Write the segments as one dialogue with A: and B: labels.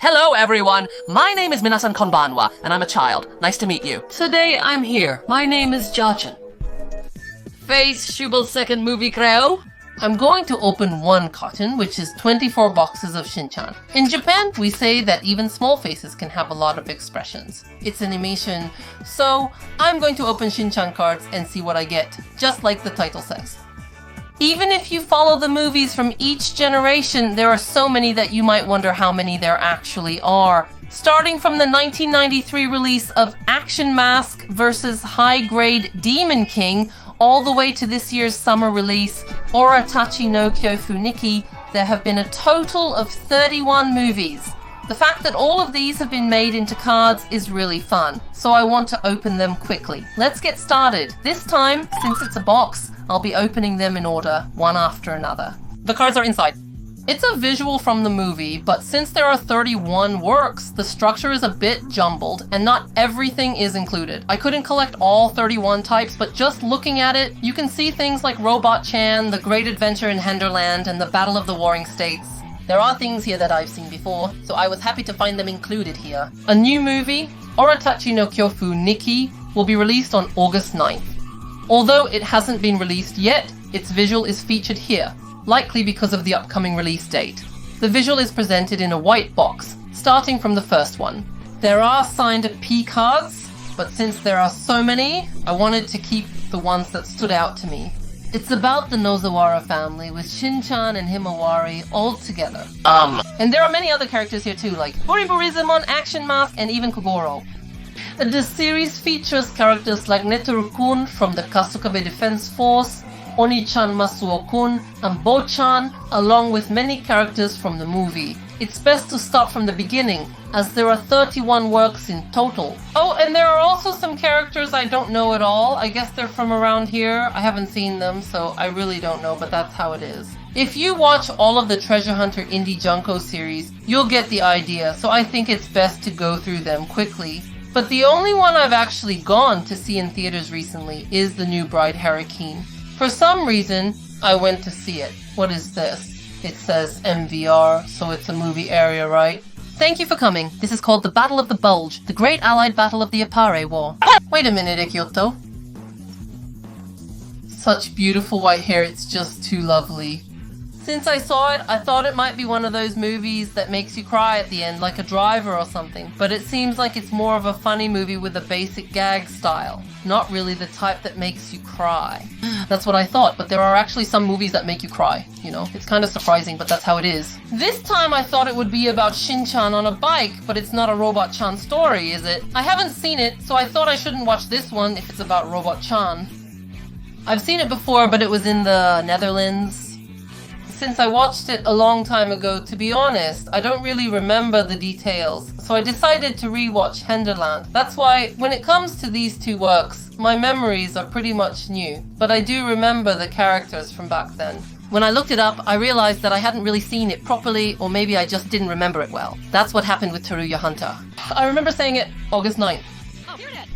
A: Hello everyone, my name is Minasan Konbanwa, and I'm a child. Nice to meet you. Today I'm here. My name is Jachin. Face Shubal second movie Creo. I'm going to open one carton, which is 24 boxes of Shin-chan. In Japan, we say that even small faces can have a lot of expressions. It's animation, so I'm going to open Shin-chan cards and see what I get, just like the title says. Even if you follow the movies from each generation, there are so many that you might wonder how many there actually are. Starting from the 1993 release of Action Mask vs. High Grade Demon King, all the way to this year's summer release, Oratachi no Kyofu Nikki, there have been a total of 31 movies. The fact that all of these have been made into cards is really fun, so I want to open them quickly. Let's get started. This time, since it's a box, I'll be opening them in order, one after another. The cards are inside. It's a visual from the movie, but since there are 31 works, the structure is a bit jumbled, and not everything is included. I couldn't collect all 31 types, but just looking at it, you can see things like Robot Chan, The Great Adventure in Henderland, and The Battle of the Warring States. There are things here that I've seen before, so I was happy to find them included here. A new movie, Oratachi no Kyofu Nikki, will be released on August 9th. Although it hasn't been released yet, its visual is featured here, likely because of the upcoming release date. The visual is presented in a white box, starting from the first one. There are signed P cards, but since there are so many, I wanted to keep the ones that stood out to me. It's about the Nohara family, with Shin-chan and Himawari all together. And there are many other characters here too, like Buriburizamon, Action Mask, and even Kogoro. The series features characters like Netoru-kun from the Kasukabe Defense Force, Oni-chan Masuo-kun, and Bo-chan, along with many characters from the movie. It's best to start from the beginning, as there are 31 works in total. Oh, and there are also some characters I don't know at all. I guess they're from around here. I haven't seen them, so I really don't know, but that's how it is. If you watch all of the Treasure Hunter Indie Junko series, you'll get the idea, so I think it's best to go through them quickly. But the only one I've actually gone to see in theaters recently is The New Bride Hurricane. For some reason, I went to see it. What is this? It says MVR, so it's a movie area, right? Thank you for coming. This is called the Battle of the Bulge, the Great Allied Battle of the Apare War. Wait a minute, Ekyoto. Such beautiful white hair, it's just too lovely. Since I saw it, I thought it might be one of those movies that makes you cry at the end, like a Driver or something, but it seems like it's more of a funny movie with a basic gag style, not really the type that makes you cry. That's what I thought, but there are actually some movies that make you cry, you know? It's kind of surprising, but that's how it is. This time I thought it would be about Shin-chan on a bike, but it's not a Robot-chan story, is it? I haven't seen it, so I thought I shouldn't watch this one if it's about Robot-chan. I've seen it before, but it was in the Netherlands. Since I watched it a long time ago, to be honest, I don't really remember the details, so I decided to rewatch Henderland. That's why, when it comes to these two works, my memories are pretty much new, but I do remember the characters from back then. When I looked it up, I realized that I hadn't really seen it properly, or maybe I just didn't remember it well. That's what happened with Teruya Hunter. I remember saying it August 9th.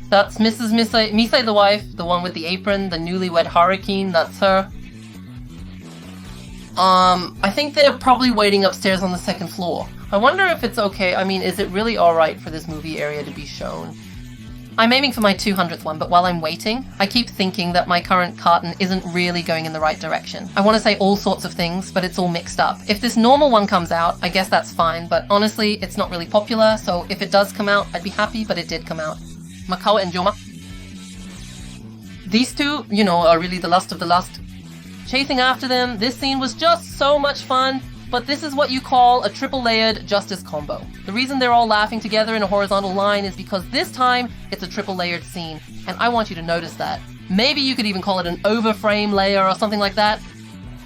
A: That's Mrs. Misai the wife, the one with the apron, the newlywed Hurricane, that's her. I think they're probably waiting upstairs on the second floor. I wonder if it's okay. I mean, is it really alright for this movie area to be shown? I'm aiming for my 200th one, but while I'm waiting, I keep thinking that my current carton isn't really going in the right direction. I want to say all sorts of things, but it's all mixed up. If this normal one comes out, I guess that's fine, but honestly, it's not really popular, so if it does come out, I'd be happy, but it did come out. Makao and Joma. These two, you know, are really the lust of the lust. Chasing after them, this scene was just so much fun, but this is what you call a triple-layered justice combo. The reason they're all laughing together in a horizontal line is because this time, it's a triple-layered scene, and I want you to notice that. Maybe you could even call it an overframe layer or something like that.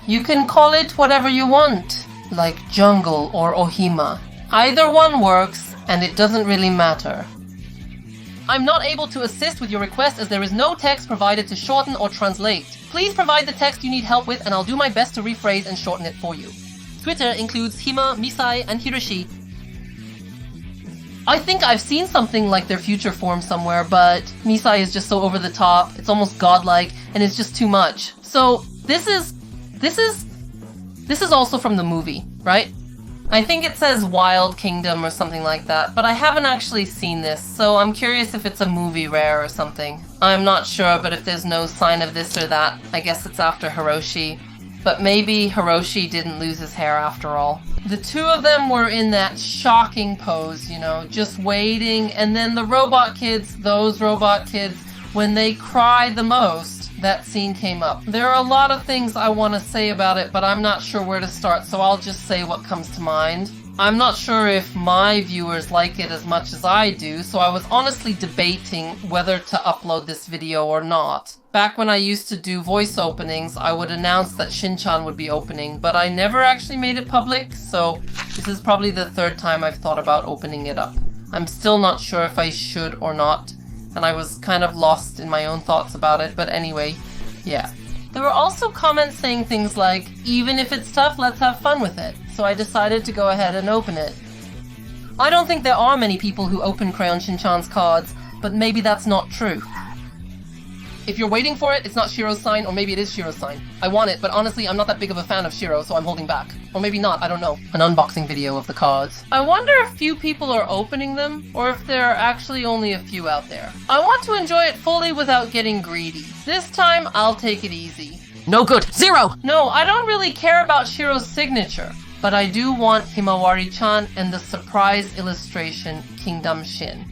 A: You can call it whatever you want, like jungle or ohima. Either one works, and it doesn't really matter. I'm not able to assist with your request as there is no text provided to shorten or translate. Please provide the text you need help with and I'll do my best to rephrase and shorten it for you. Twitter includes Hima, Misai, and Hiroshi. I think I've seen something like their future form somewhere, but Misai is just so over the top, it's almost godlike, and it's just too much. So, this is also from the movie, right? I think it says Wild Kingdom or something like that, but I haven't actually seen this, so I'm curious if it's a movie rare or something. I'm not sure, but if there's no sign of this or that, I guess it's after Hiroshi. But maybe Hiroshi didn't lose his hair after all. The two of them were in that shocking pose, you know, just waiting, and then the robot kids, those robot kids, when they cried the most, that scene came up. There are a lot of things I want to say about it, but I'm not sure where to start, so I'll just say what comes to mind. I'm not sure if my viewers like it as much as I do, so I was honestly debating whether to upload this video or not. Back when I used to do voice openings, I would announce that Shin-chan would be opening, but I never actually made it public, so this is probably the third time I've thought about opening it up. I'm still not sure if I should or not, and I was kind of lost in my own thoughts about it, but anyway, yeah. There were also comments saying things like, even if it's tough, let's have fun with it, so I decided to go ahead and open it. I don't think there are many people who open Crayon Shin-chan's cards, but maybe that's not true. If you're waiting for it, it's not Shiro's sign, or maybe it is Shiro's sign. I want it, but honestly, I'm not that big of a fan of Shiro, so I'm holding back. Or maybe not, I don't know. An unboxing video of the cards. I wonder if few people are opening them, or if there are actually only a few out there. I want to enjoy it fully without getting greedy. This time, I'll take it easy. No good. 0! No, I don't really care about Shiro's signature, but I do want Himawari-chan and the surprise illustration Kingdom Shin.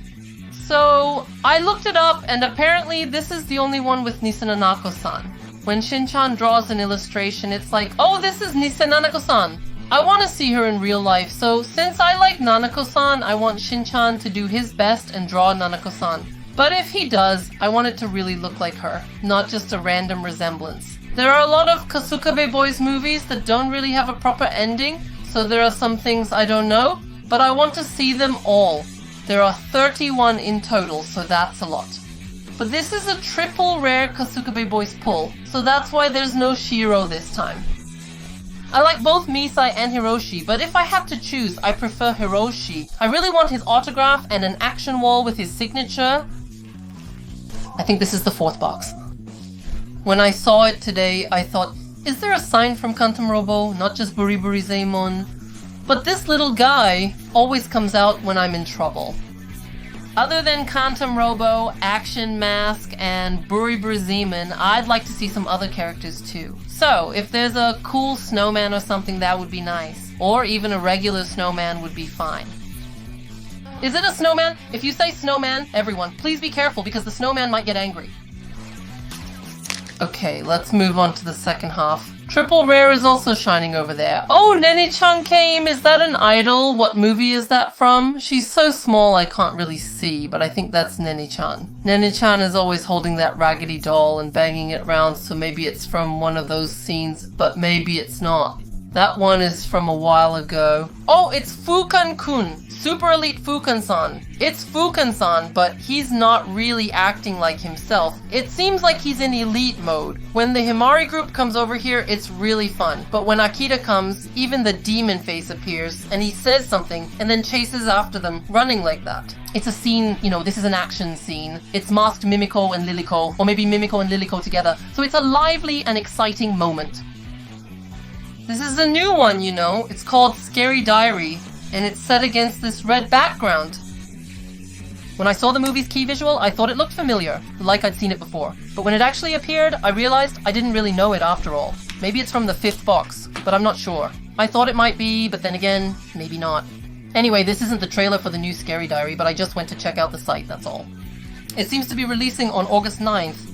A: So, I looked it up, and apparently this is the only one with Nanako-san. When Shin-chan draws an illustration, it's like, oh, this is Nanako-san. I want to see her in real life, so since I like Nanako-san, I want Shin-chan to do his best and draw Nanako-san. But if he does, I want it to really look like her, not just a random resemblance. There are a lot of Kasukabe Boys movies that don't really have a proper ending, so there are some things I don't know, but I want to see them all. There are 31 in total, so that's a lot. But this is a triple rare Kasukabe Boys pull, so that's why there's no Shiro this time. I like both Misai and Hiroshi, but if I had to choose, I prefer Hiroshi. I really want his autograph and an action wall with his signature. I think this is the 4th box. When I saw it today, I thought, is there a sign from Kantam Robo, not just Buriburi Zeimon? But this little guy always comes out when I'm in trouble. Other than Kantam Robo, Action Mask, and Buriburi Zeimon, I'd like to see some other characters too. So, if there's a cool snowman or something, that would be nice. Or even a regular snowman would be fine. Is it a snowman? If you say snowman, everyone, please be careful because the snowman might get angry. Okay, let's move on to the second half. Triple Rare is also shining over there. Oh, Nene-chan came! Is that an idol? What movie is that from? She's so small I can't really see, but I think that's Nene-chan. Nene-chan is always holding that raggedy doll and banging it around, so maybe it's from one of those scenes, but maybe it's not. That one is from a while ago. Oh, it's Fukan-kun! Super Elite Fukan-san. It's Fukan-san, but he's not really acting like himself. It seems like he's in elite mode. When the Himari group comes over here, it's really fun. But when Akita comes, even the demon face appears, and he says something, and then chases after them, running like that. It's a scene, you know, this is an action scene. It's masked Mimiko and Liliko, or maybe Mimiko and Liliko together. So it's a lively and exciting moment. This is a new one, you know. It's called Scary Diary. And it's set against this red background. When I saw the movie's key visual, I thought it looked familiar, like I'd seen it before. But when it actually appeared, I realized I didn't really know it after all. Maybe it's from the 5th box, but I'm not sure. I thought it might be, but then again, maybe not. Anyway, this isn't the trailer for the new Scary Diary, but I just went to check out the site, that's all. It seems to be releasing on August 9th.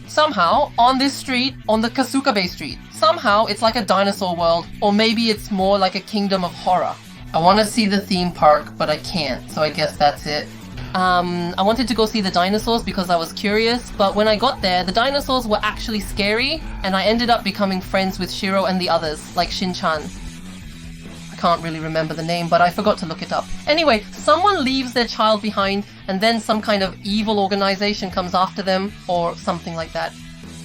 A: Somehow, on this street, on the Kasukabe Street, somehow it's like a dinosaur world, or maybe it's more like a kingdom of horror. I want to see the theme park, but I can't, so I guess that's it. I wanted to go see the dinosaurs because I was curious, but when I got there, the dinosaurs were actually scary, and I ended up becoming friends with Shiro and the others, like Shin-chan. I can't really remember the name, but I forgot to look it up. Anyway, someone leaves their child behind, and then some kind of evil organization comes after them, or something like that.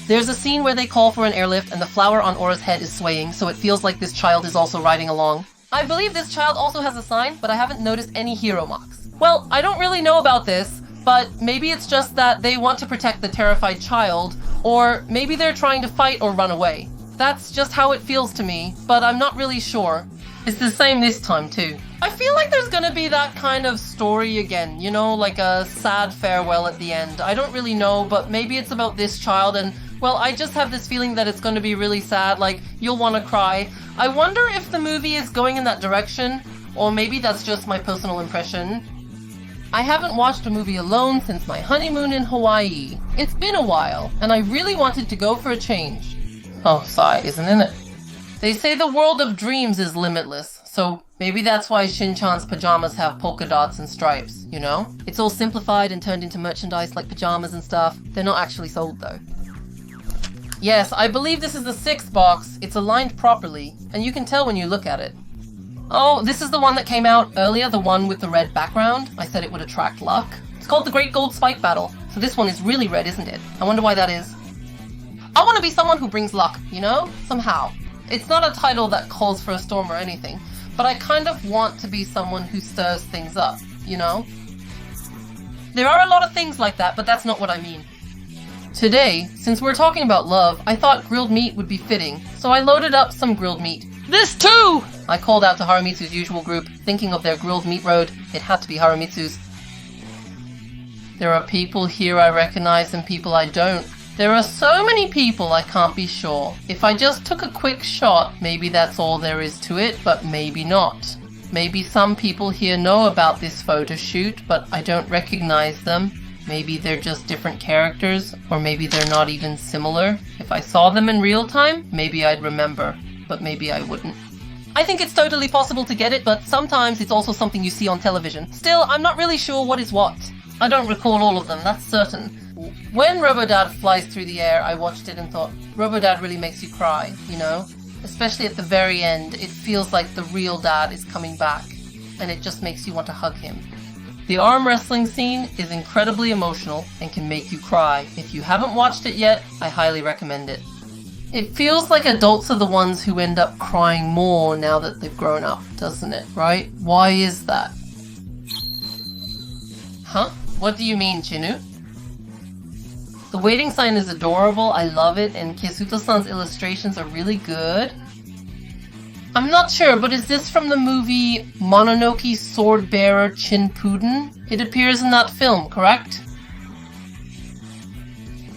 A: There's a scene where they call for an airlift, and the flower on Aura's head is swaying, so it feels like this child is also riding along. I believe this child also has a sign, but I haven't noticed any hero marks. Well, I don't really know about this, but maybe it's just that they want to protect the terrified child, or maybe they're trying to fight or run away. That's just how it feels to me, but I'm not really sure. It's the same this time too. I feel like there's gonna be that kind of story again, you know, like a sad farewell at the end. I don't really know, but maybe it's about this child and, well, I just have this feeling that it's gonna be really sad, like, you'll wanna cry. I wonder if the movie is going in that direction, or maybe that's just my personal impression. I haven't watched a movie alone since my honeymoon in Hawaii. It's been a while, and I really wanted to go for a change. Oh, sigh, isn't it? They say the world of dreams is limitless, so maybe that's why Shin-chan's pajamas have polka dots and stripes, you know? It's all simplified and turned into merchandise like pajamas and stuff. They're not actually sold though. Yes, I believe this is the 6th box. It's aligned properly, and you can tell when you look at it. Oh, this is the one that came out earlier, the one with the red background. I said it would attract luck. It's called the Great Gold Spike Battle. So this one is really red, isn't it? I wonder why that is. I want to be someone who brings luck, you know? Somehow. It's not a title that calls for a storm or anything, but I kind of want to be someone who stirs things up, you know? There are a lot of things like that, but that's not what I mean. Today, since we're talking about love, I thought grilled meat would be fitting, so I loaded up some grilled meat. This too! I called out to Haramitsu's usual group, thinking of their grilled meat road. It had to be Haramitsu's. There are people here I recognize and people I don't. There are so many people I can't be sure. If I just took a quick shot, maybe that's all there is to it, but maybe not. Maybe some people here know about this photo shoot, but I don't recognize them. Maybe they're just different characters, or maybe they're not even similar. If I saw them in real time, maybe I'd remember, but maybe I wouldn't. I think it's totally possible to get it, but sometimes it's also something you see on television. Still, I'm not really sure what is what. I don't recall all of them, that's certain. When Robodad flies through the air, I watched it and thought, Robodad really makes you cry, you know? Especially at the very end, it feels like the real dad is coming back, and it just makes you want to hug him. The arm wrestling scene is incredibly emotional and can make you cry. If you haven't watched it yet, I highly recommend it. It feels like adults are the ones who end up crying more now that they've grown up, doesn't it, right? Why is that? Huh? What do you mean, Chinu? The waiting sign is adorable, I love it, and Kisuto-san's illustrations are really good. I'm not sure, but is this from the movie Mononoke Sword Bearer Chinpuden? It appears in that film, correct?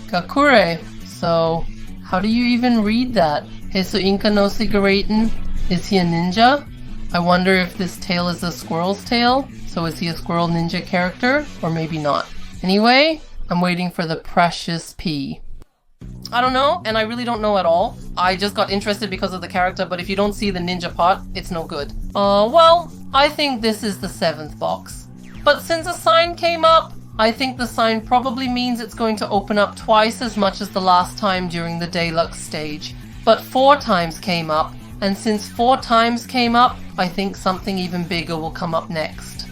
A: Kakure. So, how do you even read that? Hesu Inka no Cigaretten? Is he a ninja? I wonder if this tail is a squirrel's tail. So is he a squirrel ninja character? Or maybe not. Anyway, I'm waiting for the precious P. I don't know, and I really don't know at all. I just got interested because of the character, but if you don't see the ninja part, it's no good. Well, I think this is the 7th box. But since a sign came up, I think the sign probably means it's going to open up twice as much as the last time during the Deluxe stage. But 4 times came up, and since 4 times came up, I think something even bigger will come up next.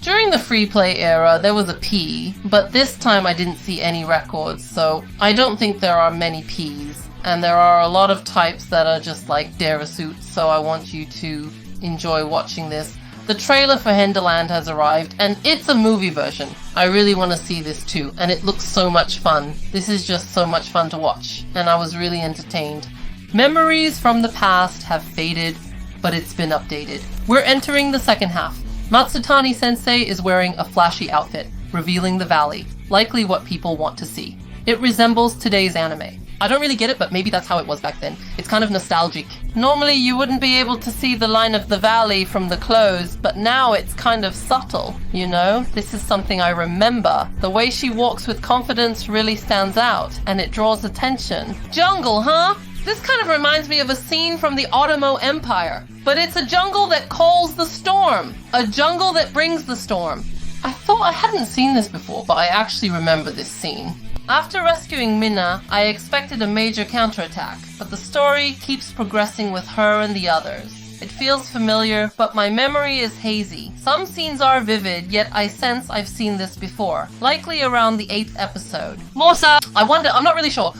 A: During the free play era, there was a P, but this time I didn't see any records, so I don't think there are many Ps. And there are a lot of types that are just like Derasuit, so I want you to enjoy watching this. The trailer for Henderland has arrived, and it's a movie version. I really want to see this too, and it looks so much fun. This is just so much fun to watch, and I was really entertained. Memories from the past have faded, but it's been updated. We're entering the second half. Matsutani Sensei is wearing a flashy outfit, revealing the valley, likely what people want to see. It resembles today's anime. I don't really get it, but maybe that's how it was back then. It's kind of nostalgic. Normally you wouldn't be able to see the line of the valley from the clothes, but now it's kind of subtle, you know? This is something I remember. The way she walks with confidence really stands out, and it draws attention. Jungle, huh? This kind of reminds me of a scene from the Otomo Empire, but it's a jungle that calls the storm. A jungle that brings the storm. I thought I hadn't seen this before, but I actually remember this scene. After rescuing Minna, I expected a major counterattack, but the story keeps progressing with her and the others. It feels familiar, but my memory is hazy. Some scenes are vivid, yet I sense I've seen this before, likely around the 8th episode. Mosa! I wonder, I'm not really sure.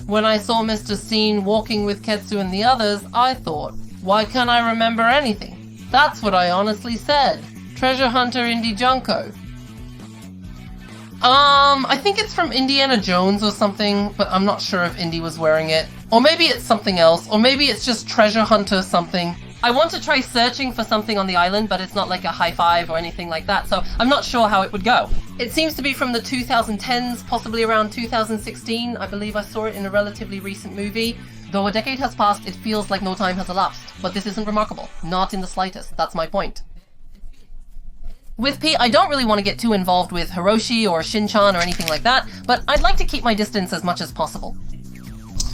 A: When I saw Mr. Scene walking with Ketsu and the others, I thought, why can't I remember anything? That's what I honestly said. Treasure Hunter Indy Junko. I think it's from Indiana Jones or something, but I'm not sure if Indy was wearing it. Or maybe it's something else, or maybe it's just Treasure Hunter something. I want to try searching for something on the island, but it's not like a high five or anything like that, so I'm not sure how it would go. It seems to be from the 2010s, possibly around 2016. I believe I saw it in a relatively recent movie. Though a decade has passed, it feels like no time has elapsed. But this isn't remarkable. Not in the slightest. That's my point. With P, I don't really want to get too involved with Hiroshi or Shin-chan or anything like that, but I'd like to keep my distance as much as possible.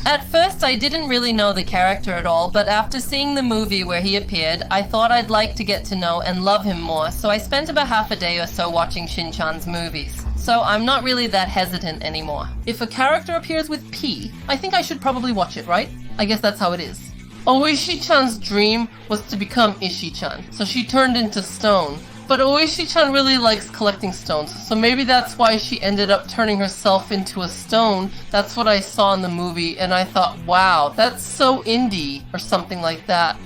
A: At first, I didn't really know the character at all, but after seeing the movie where he appeared, I thought I'd like to get to know and love him more, so I spent about half a day or so watching Shin-chan's movies. So I'm not really that hesitant anymore. If a character appears with P, I think I should probably watch it, right? I guess that's how it is. Oishi-chan's dream was to become Ishii-chan, so she turned into stone. But Oishi-chan really likes collecting stones, so maybe that's why she ended up turning herself into a stone. That's what I saw in the movie, and I thought, wow, that's so indie, or something like that.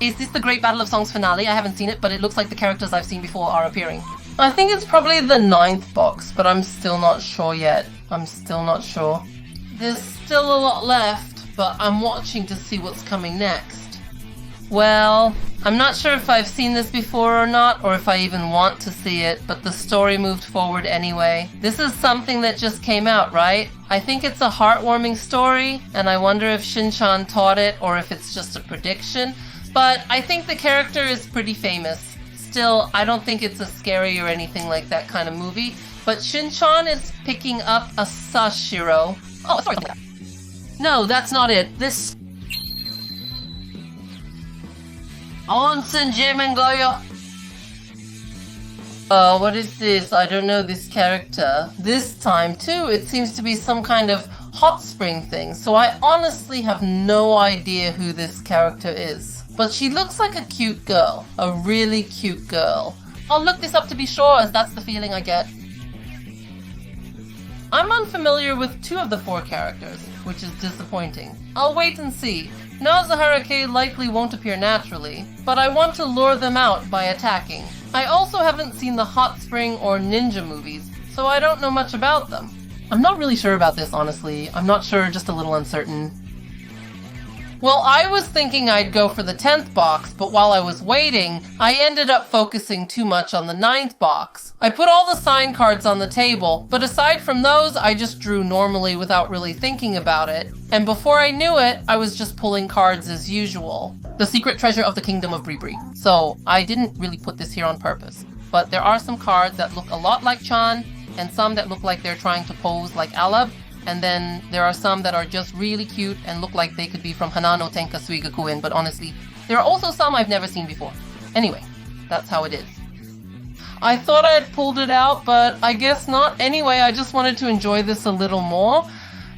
A: Is this the Great Battle of Songs finale? I haven't seen it, but it looks like the characters I've seen before are appearing. I think it's probably the 9th box, but I'm still not sure yet. I'm still not sure. There's still a lot left, but I'm watching to see what's coming next. Well, I'm not sure if I've seen this before or not, or if I even want to see it, but the story moved forward anyway. This is something that just came out, right? I think it's a heartwarming story, and I wonder if Shin-chan taught it, or if it's just a prediction. But I think the character is pretty famous. Still, I don't think it's a scary or anything like that kind of movie, but Shin-chan is picking up a Sashiro. Oh, sorry. No, that's not it. This... Onsen Jimin Goyo. What is this? I don't know this character. This time, too, it seems to be some kind of hot spring thing, so I honestly have no idea who this character is. But she looks like a cute girl. A really cute girl. I'll look this up to be sure, as that's the feeling I get. I'm unfamiliar with 2 of the 4 characters, which is disappointing. I'll wait and see. Nohara likely won't appear naturally, but I want to lure them out by attacking. I also haven't seen the Hot Spring or Ninja movies, so I don't know much about them. I'm not really sure about this, honestly. I'm not sure, just a little uncertain. Well, I was thinking I'd go for the 10th box, but while I was waiting, I ended up focusing too much on the 9th box. I put all the sign cards on the table, but aside from those, I just drew normally without really thinking about it. And before I knew it, I was just pulling cards as usual. The secret treasure of the kingdom of Bribri. So, I didn't really put this here on purpose. But there are some cards that look a lot like Chan, and some that look like they're trying to pose like Alab. And then there are some that are just really cute and look like they could be from Hanano Tenka Suigakuin, but honestly, there are also some I've never seen before. Anyway, that's how it is. I thought I had pulled it out, but I guess not. Anyway, I just wanted to enjoy this a little more.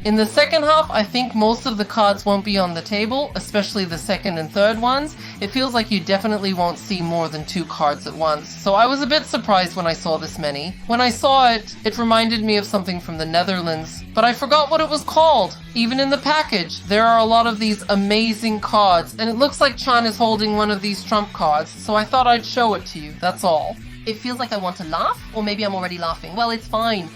A: In the second half, I think most of the cards won't be on the table, especially the second and third ones. It feels like you definitely won't see more than 2 cards at once, so I was a bit surprised when I saw this many. When I saw it, it reminded me of something from the Netherlands, but I forgot what it was called. Even in the package, there are a lot of these amazing cards, and it looks like Chan is holding one of these trump cards, so I thought I'd show it to you, that's all. It feels like I want to laugh, or maybe I'm already laughing. Well, it's fine.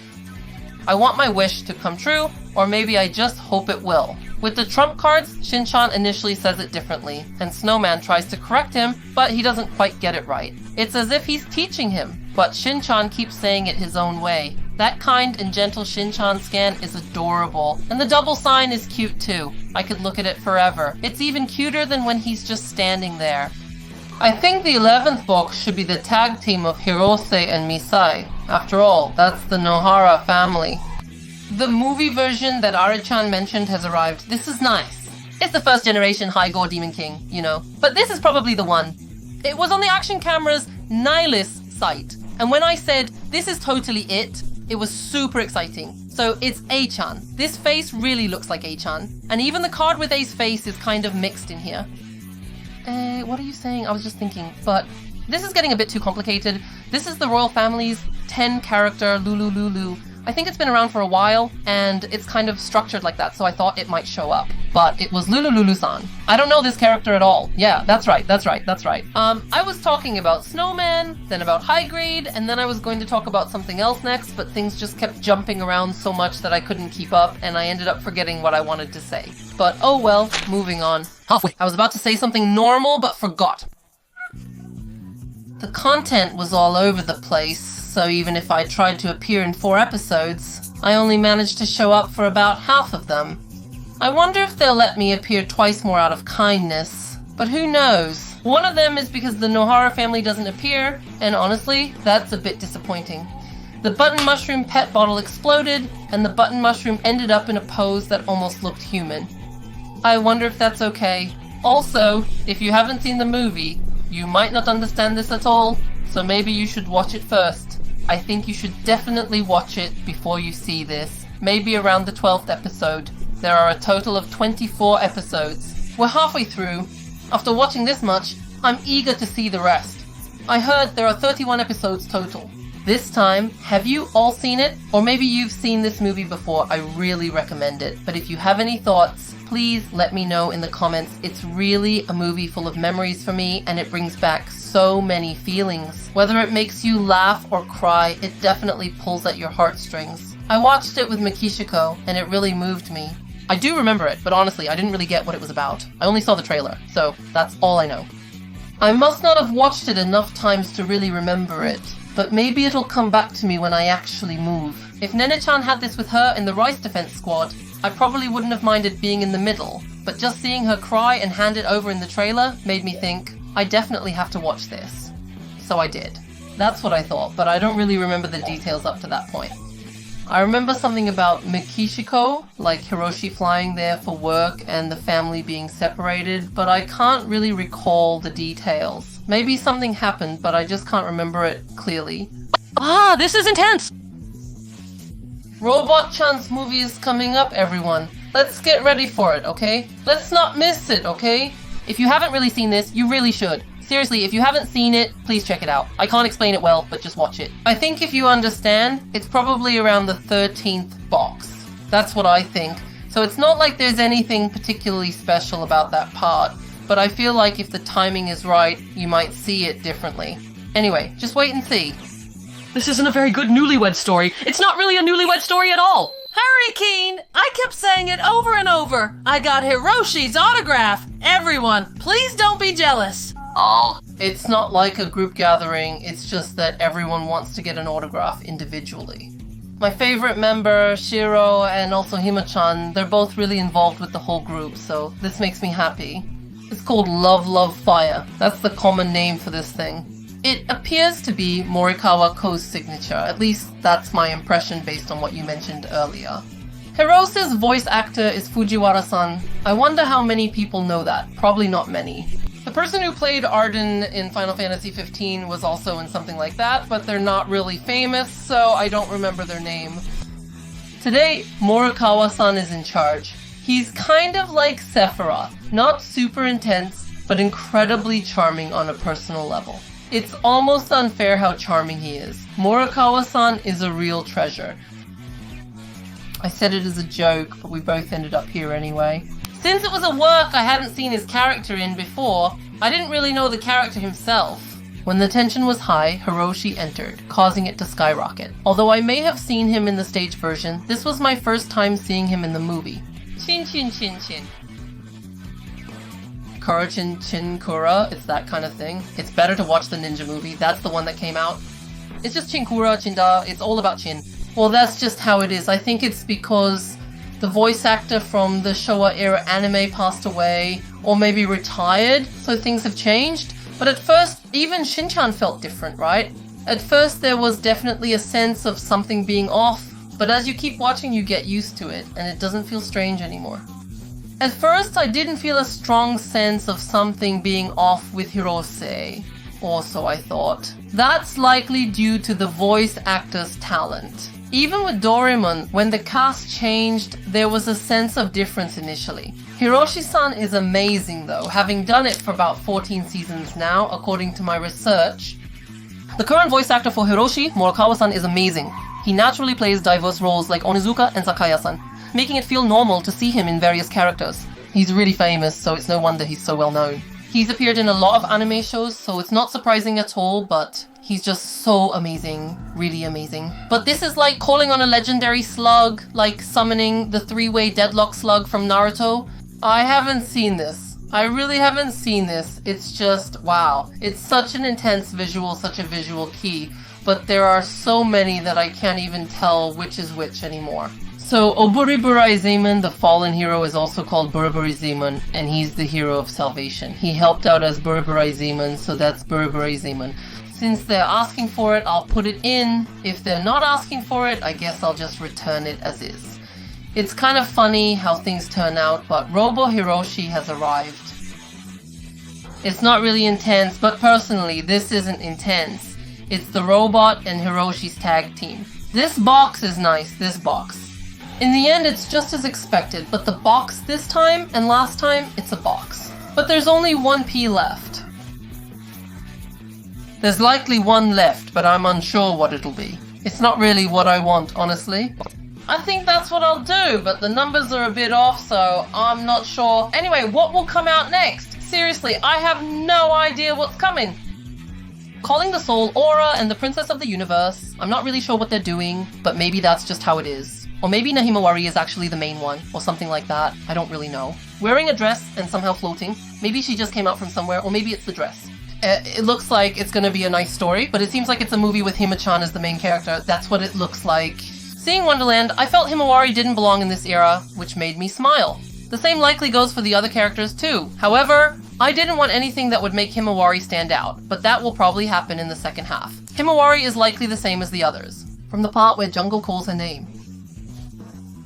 A: I want my wish to come true, or maybe I just hope it will. With the trump cards, Shin-chan initially says it differently, and Snowman tries to correct him, but he doesn't quite get it right. It's as if he's teaching him, but Shin-chan keeps saying it his own way. That kind and gentle Shin-chan scan is adorable, and the double sign is cute too. I could look at it forever. It's even cuter than when he's just standing there. I think the 11th box should be the tag team of Hirose and Misai. After all, that's the Nohara family. The movie version that Ari-chan mentioned has arrived. This is nice. It's the first generation high-gore Demon King, you know. But this is probably the one. It was on the Action Camera's Nihilist site. And when I said, this is totally it, it was super exciting. So it's A-chan. This face really looks like A-chan. And even the card with A's face is kind of mixed in here. What are you saying? I was just thinking, but this is getting a bit too complicated. This is the royal family's 10-character Lulu. I think it's been around for a while, and it's kind of structured like that, so I thought it might show up. But it was Lulu-san. I don't know this character at all. Yeah, that's right. I was talking about Snowman, then about High Grade, and then I was going to talk about something else next, but things just kept jumping around so much that I couldn't keep up, and I ended up forgetting what I wanted to say. But oh well, moving on. Halfway. I was about to say something normal, but forgot. The content was all over the place, so even if I tried to appear in 4 episodes, I only managed to show up for about half of them. I wonder if they'll let me appear twice more out of kindness, but who knows? One of them is because the Nohara family doesn't appear, and honestly, that's a bit disappointing. The button mushroom pet bottle exploded, and the button mushroom ended up in a pose that almost looked human. I wonder if that's okay. Also, if you haven't seen the movie, you might not understand this at all, so maybe you should watch it first. I think you should definitely watch it before you see this, maybe around the 12th episode. There are a total of 24 episodes. We're halfway through. After watching this much, I'm eager to see the rest. I heard there are 31 episodes total. This time, have you all seen it? Or maybe you've seen this movie before. I really recommend it. But if you have any thoughts, please let me know in the comments. It's really a movie full of memories for me, and it brings back so many feelings. Whether it makes you laugh or cry, it definitely pulls at your heartstrings. I watched it with Mikishiko, and it really moved me. I do remember it, but honestly, I didn't really get what it was about. I only saw the trailer, so that's all I know. I must not have watched it enough times to really remember it, but maybe it'll come back to me when I actually move. If Nene-chan had this with her in the Rice Defense Squad, I probably wouldn't have minded being in the middle, but just seeing her cry and hand it over in the trailer made me think, I definitely have to watch this. So I did. That's what I thought, but I don't really remember the details up to that point. I remember something about Mikishiko, like Hiroshi flying there for work and the family being separated, but I can't really recall the details. Maybe something happened, but I just can't remember it clearly. Ah, this is intense! Robot-chan's movie is coming up, everyone. Let's get ready for it, okay? Let's not miss it, okay? If you haven't really seen this, you really should. Seriously, if you haven't seen it, please check it out. I can't explain it well, but just watch it. I think if you understand, it's probably around the 13th box. That's what I think. So it's not like there's anything particularly special about that part, but I feel like if the timing is right, you might see it differently. Anyway, just wait and see. This isn't a very good newlywed story. It's not really a newlywed story at all. Hurry, Keen! I kept saying it over and over. I got Hiroshi's autograph. Everyone, please don't be jealous. Oh, it's not like a group gathering, it's just that everyone wants to get an autograph individually. My favorite member, Shiro, and also Hima-chan, they're both really involved with the whole group, so this makes me happy. It's called Love, Love, Fire. That's the common name for this thing. It appears to be Morikawa Ko's signature, at least that's my impression based on what you mentioned earlier. Hirose's voice actor is Fujiwara-san. I wonder how many people know that. Probably not many. The person who played Arden in Final Fantasy XV was also in something like that, but they're not really famous, so I don't remember their name. Today, Morikawa-san is in charge. He's kind of like Sephiroth, not super intense, but incredibly charming on a personal level. It's almost unfair how charming he is. Morikawa-san is a real treasure. I said it as a joke, but we both ended up here anyway. Since it was a work I hadn't seen his character in before, I didn't really know the character himself. When the tension was high, Hiroshi entered, causing it to skyrocket. Although I may have seen him in the stage version, this was my first time seeing him in the movie. Chin chin chin chin. Kura chin chin kura, it's that kind of thing. It's better to watch the ninja movie, that's the one that came out. It's just chin kura, chin da, it's all about chin. Well, that's just how it is. I think it's because the voice actor from the Showa era anime passed away, or maybe retired, so things have changed. But at first, even Shin-chan felt different, right? At first there was definitely a sense of something being off, but as you keep watching you get used to it, and it doesn't feel strange anymore. At first I didn't feel a strong sense of something being off with Hirose, or so I thought. That's likely due to the voice actor's talent. Even with Doraemon, when the cast changed, there was a sense of difference initially. Hiroshi-san is amazing though, having done it for about 14 seasons now, according to my research. The current voice actor for Hiroshi, Morikawa-san, is amazing. He naturally plays diverse roles like Onizuka and Sakaya-san, making it feel normal to see him in various characters. He's really famous, so it's no wonder he's so well known. He's appeared in a lot of anime shows, so it's not surprising at all, but he's just so amazing. Really amazing. But this is like calling on a legendary slug, like summoning the three-way deadlock slug from Naruto. I haven't seen this. I really haven't seen this. It's just, wow. It's such an intense visual, such a visual key, but there are so many that I can't even tell which is which anymore. So, Oburiburai Zeman, the fallen hero, is also called Buriburi Zeman, and he's the hero of salvation. He helped out as Buriburi Zeman, so that's Buriburi Zeman. Since they're asking for it, I'll put it in. If they're not asking for it, I guess I'll just return it as is. It's kind of funny how things turn out, but Robo Hiroshi has arrived. It's not really intense, but personally, this isn't intense. It's the robot and Hiroshi's tag team. This box is nice, this box. In the end, it's just as expected, but the box this time and last time, it's a box. But there's only one P left. There's likely one left, but I'm unsure what it'll be. It's not really what I want, honestly. I think that's what I'll do, but the numbers are a bit off, so I'm not sure. Anyway, what will come out next? Seriously, I have no idea what's coming. Calling the Soul Aura and the Princess of the Universe. I'm not really sure what they're doing, but maybe that's just how it is. Or maybe Nahimawari is actually the main one, or something like that. I don't really know. Wearing a dress and somehow floating. Maybe she just came out from somewhere, or maybe it's the dress. It looks like it's gonna be a nice story, but it seems like it's a movie with Hima-chan as the main character. That's what it looks like. Seeing Wonderland, I felt Himawari didn't belong in this era, which made me smile. The same likely goes for the other characters too. However, I didn't want anything that would make Himawari stand out, but that will probably happen in the second half. Himawari is likely the same as the others, from the part where Jungle calls her name.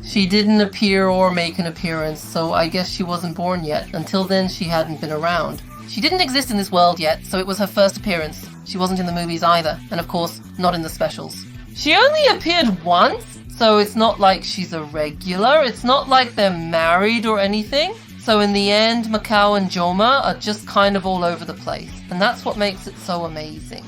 A: She didn't appear or make an appearance, so I guess she wasn't born yet. Until then, she hadn't been around. She didn't exist in this world yet, so it was her first appearance. She wasn't in the movies either, and of course, not in the specials. She only appeared once, so it's not like she's a regular. It's not like they're married or anything. So in the end, Macau and Joma are just kind of all over the place, and that's what makes it so amazing.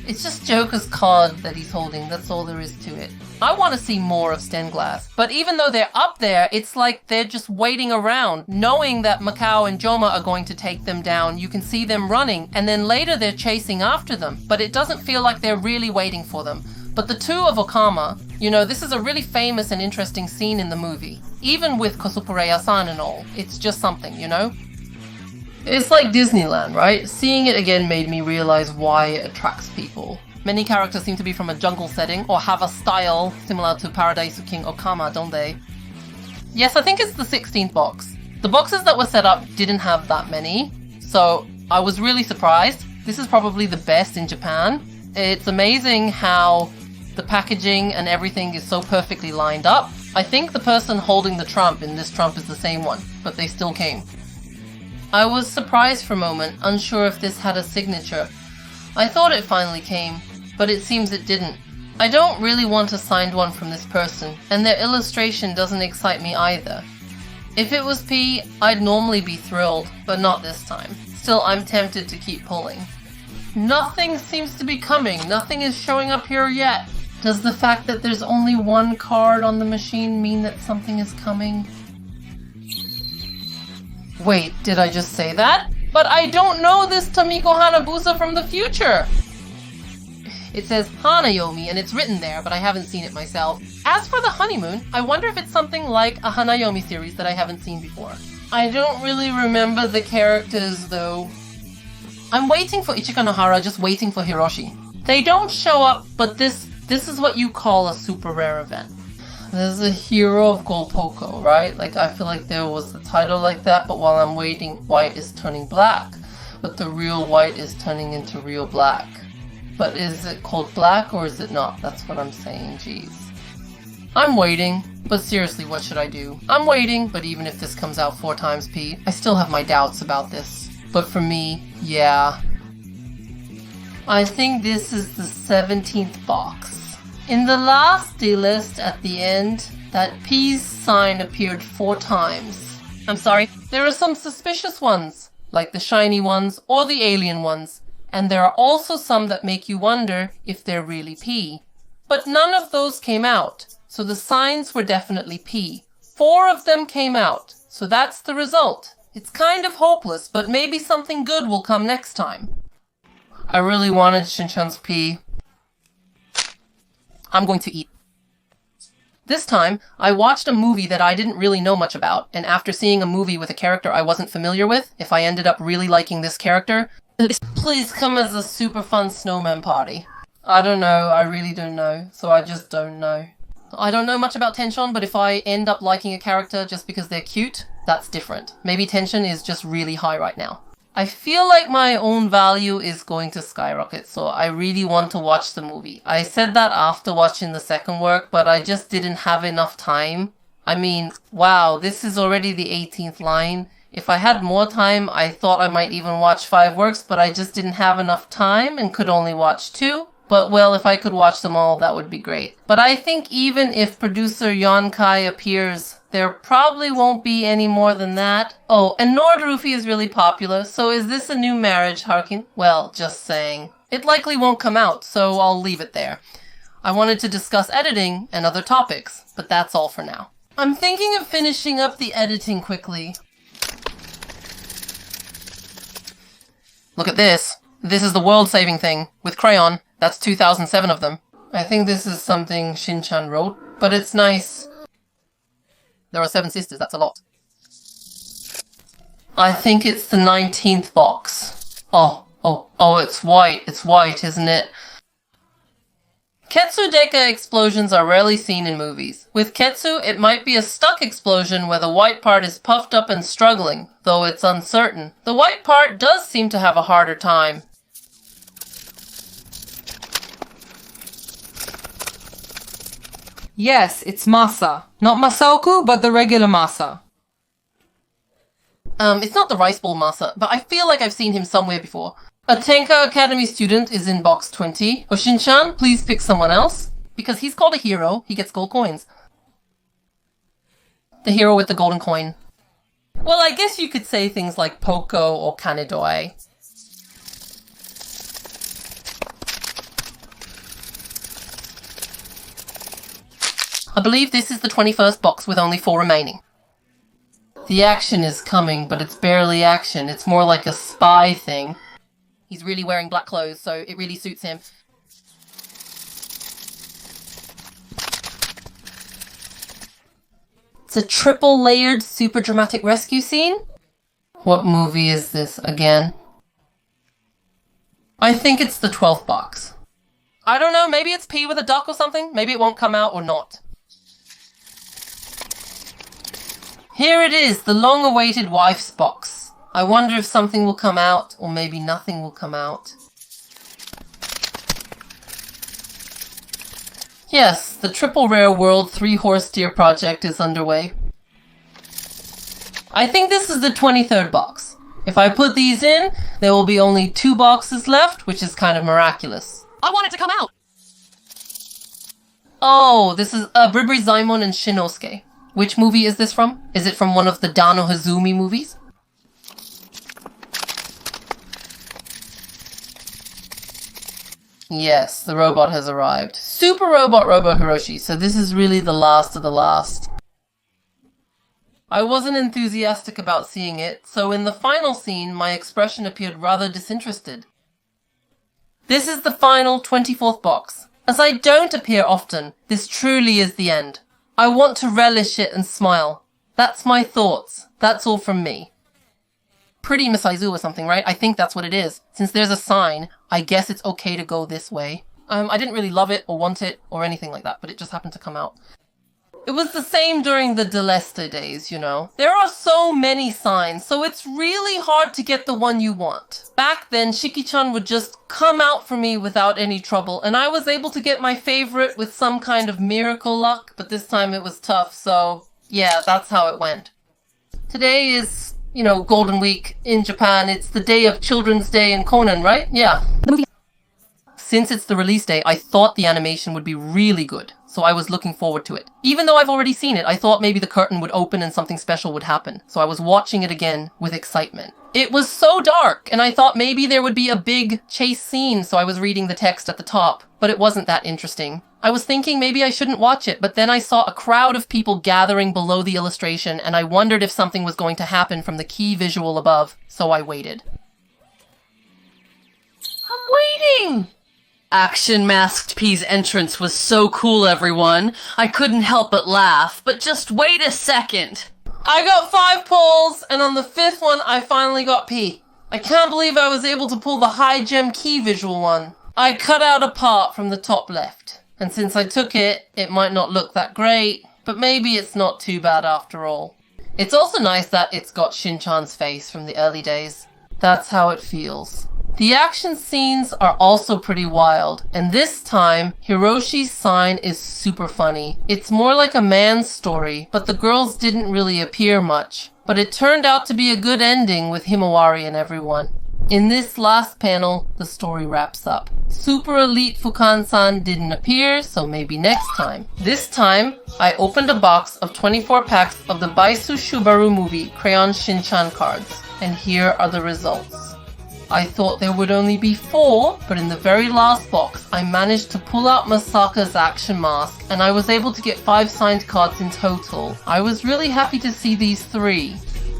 A: It's just Joker's card that he's holding, that's all there is to it. I want to see more of Stenglass, but even though they're up there, it's like they're just waiting around, knowing that Macau and Joma are going to take them down. You can see them running, and then later they're chasing after them, but it doesn't feel like they're really waiting for them. But the two of Okama, you know, this is a really famous and interesting scene in the movie. Even with Kosupureya-san and all, it's just something, you know? It's like Disneyland, right? Seeing it again made me realize why it attracts people. Many characters seem to be from a jungle setting, or have a style similar to Paradise King Okama, don't they? Yes, I think it's the 16th box. The boxes that were set up didn't have that many, so I was really surprised. This is probably the best in Japan. It's amazing how the packaging and everything is so perfectly lined up. I think the person holding the trump in this trump is the same one, but they still came. I was surprised for a moment, unsure if this had a signature. I thought it finally came, but it seems it didn't. I don't really want a signed one from this person, and their illustration doesn't excite me either. If it was P, I'd normally be thrilled, but not this time. Still, I'm tempted to keep pulling. Nothing seems to be coming. Nothing is showing up here yet. Does the fact that there's only one card on the machine mean that something is coming? Wait, did I just say that? But I don't know this Tomiko Hanabusa from the future! It says Hanayomi and it's written there, but I haven't seen it myself. As for the honeymoon, I wonder if it's something like a Hanayomi series that I haven't seen before. I don't really remember the characters though. I'm waiting for Ichika Nohara, just waiting for Hiroshi. They don't show up, but this is what you call a super rare event. There's a hero of Golpoko, right? Like, I feel like there was a title like that, but while I'm waiting, white is turning black. But the real white is turning into real black. But is it called black or is it not? That's what I'm saying, jeez. I'm waiting, but seriously, what should I do? I'm waiting, but even if this comes out 4 times P, I still have my doubts about this. But for me, yeah. I think this is the 17th box. In the last D-list at the end, that P's sign appeared 4 times. I'm sorry, there are some suspicious ones, like the shiny ones or the alien ones, and there are also some that make you wonder if they're really P. But none of those came out, so the signs were definitely P. 4 of them came out, so that's the result. It's kind of hopeless, but maybe something good will come next time. I really wanted Shin-chan's P. I'm going to eat. This time, I watched a movie that I didn't really know much about, and after seeing a movie with a character I wasn't familiar with, if I ended up really liking this character, please come as a super fun snowman party. I don't know, I really don't know, so I just don't know. I don't know much about tension, but if I end up liking a character just because they're cute, that's different. Maybe tension is just really high right now. I feel like my own value is going to skyrocket, so I really want to watch the movie. I said that after watching the second work, but I just didn't have enough time. I mean, wow, this is already the 18th line. If I had more time, I thought I might even watch 5 works, but I just didn't have enough time and could only watch 2. But, well, if I could watch them all, that would be great. But I think even if producer Yonkai appears, there probably won't be any more than that. Oh, and Nordrufi is really popular, so is this a new marriage, Harkin? Well, just saying. It likely won't come out, so I'll leave it there. I wanted to discuss editing and other topics, but that's all for now. I'm thinking of finishing up the editing quickly. Look at this. This is the world-saving thing, with crayon. That's 2007 of them. I think this is something Shin-chan wrote, but it's nice. There are 7 sisters, that's a lot. I think it's the 19th box. Oh, it's white, isn't it? Ketsudeka explosions are rarely seen in movies. With Ketsu, it might be a stuck explosion where the white part is puffed up and struggling, though it's uncertain. The white part does seem to have a harder time.
B: Yes, it's masa. Not masaoku, but the regular masa.
A: It's not the rice ball masa, but I feel like I've seen him somewhere before. A Tenka Academy student is in box 20. Oshin-chan, please pick someone else. Because he's called a hero, he gets gold coins. The hero with the golden coin. Well, I guess you could say things like Poko or Kanedoi. I believe this is the 21st box with only 4 remaining. The action is coming, but it's barely action. It's more like a spy thing. He's really wearing black clothes, so it really suits him. It's a triple-layered, super dramatic rescue scene? What movie is this again? I think it's the 12th box. I don't know, maybe it's P with a duck or something? Maybe it won't come out or not. Here it is, the long-awaited wife's box. I wonder if something will come out, or maybe nothing will come out. Yes, the Triple Rare World 3-Horse Deer project is underway. I think this is the 23rd box. If I put these in, there will be only 2 boxes left, which is kind of miraculous. I want it to come out! Oh, this is Bribri Zaimon and Shinosuke. Which movie is this from? Is it from one of the Dano Hazumi movies? Yes, the robot has arrived. Super Robot Robo Hiroshi, so this is really the last of the last. I wasn't enthusiastic about seeing it, so in the final scene, my expression appeared rather disinterested. This is the final 24th box. As I don't appear often, this truly is the end. I want to relish it and smile. That's my thoughts. That's all from me. Pretty Miss Aizu or something, right? I think that's what it is. Since there's a sign, I guess it's okay to go this way. I didn't really love it or want it or anything like that, but it just happened to come out. It was the same during the Deleste days, you know. There are so many signs, so it's really hard to get the one you want. Back then, Shiki-chan would just come out for me without any trouble, and I was able to get my favorite with some kind of miracle luck, but this time it was tough, so yeah, that's how it went. Today is, you know, Golden Week in Japan. It's the day of Children's Day in Conan, right? Yeah. Since it's the release day, I thought the animation would be really good, so I was looking forward to it. Even though I've already seen it, I thought maybe the curtain would open and something special would happen, so I was watching it again with excitement. It was so dark, and I thought maybe there would be a big chase scene, so I was reading the text at the top, but it wasn't that interesting. I was thinking maybe I shouldn't watch it, but then I saw a crowd of people gathering below the illustration, and I wondered if something was going to happen from the key visual above, so I waited. I'm waiting! Action Masked P's entrance was so cool, everyone. I couldn't help but laugh, but just wait a second.
B: I got 5 pulls, and on the 5th one, I finally got P. I can't believe I was able to pull the high gem key visual one. I cut out a part from the top left, and since I took it, it might not look that great, but maybe it's not too bad after all. It's also nice that it's got Shin-chan's face from the early days. That's how it feels. The action scenes are also pretty wild, and this time, Hiroshi's sign is super funny. It's more like a man's story, but the girls didn't really appear much. But it turned out to be a good ending with Himawari and everyone. In this last panel, the story wraps up. Super Elite Fukan-san didn't appear, so maybe next time. This time, I opened a box of 24 packs of the Baisu Shubaru movie Crayon Shin-chan cards, and here are the results. I thought there would only be 4, but in the very last box, I managed to pull out Masaka's action mask, and I was able to get 5 signed cards in total. I was really happy to see these 3.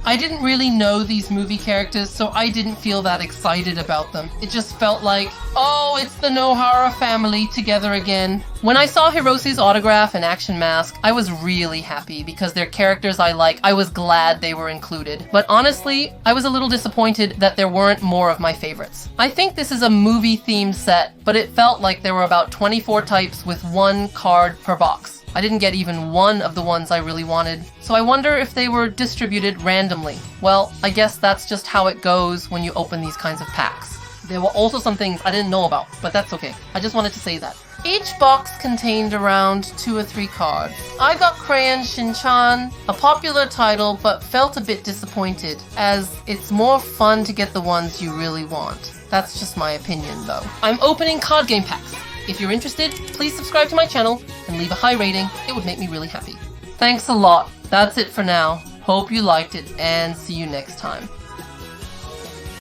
B: I didn't really know these movie characters, so I didn't feel that excited about them. It just felt like, oh, it's the Nohara family together again. When I saw Hiroshi's autograph and action mask, I was really happy because they're characters I like. I was glad they were included. But honestly, I was a little disappointed that there weren't more of my favorites. I think this is a movie-themed set, but it felt like there were about 24 types with 1 card per box. I didn't get even one of the ones I really wanted, so I wonder if they were distributed randomly. Well, I guess that's just how it goes when you open these kinds of packs. There were also some things I didn't know about, but that's okay. I just wanted to say that. Each box contained around 2 or 3 cards. I got Crayon Shin-chan, a popular title, but felt a bit disappointed, as it's more fun to get the ones you really want. That's just my opinion, though. I'm opening card game packs. If you're interested, please subscribe to my channel and leave a high rating. It would make me really happy. Thanks a lot. That's it for now. Hope you liked it and see you next time.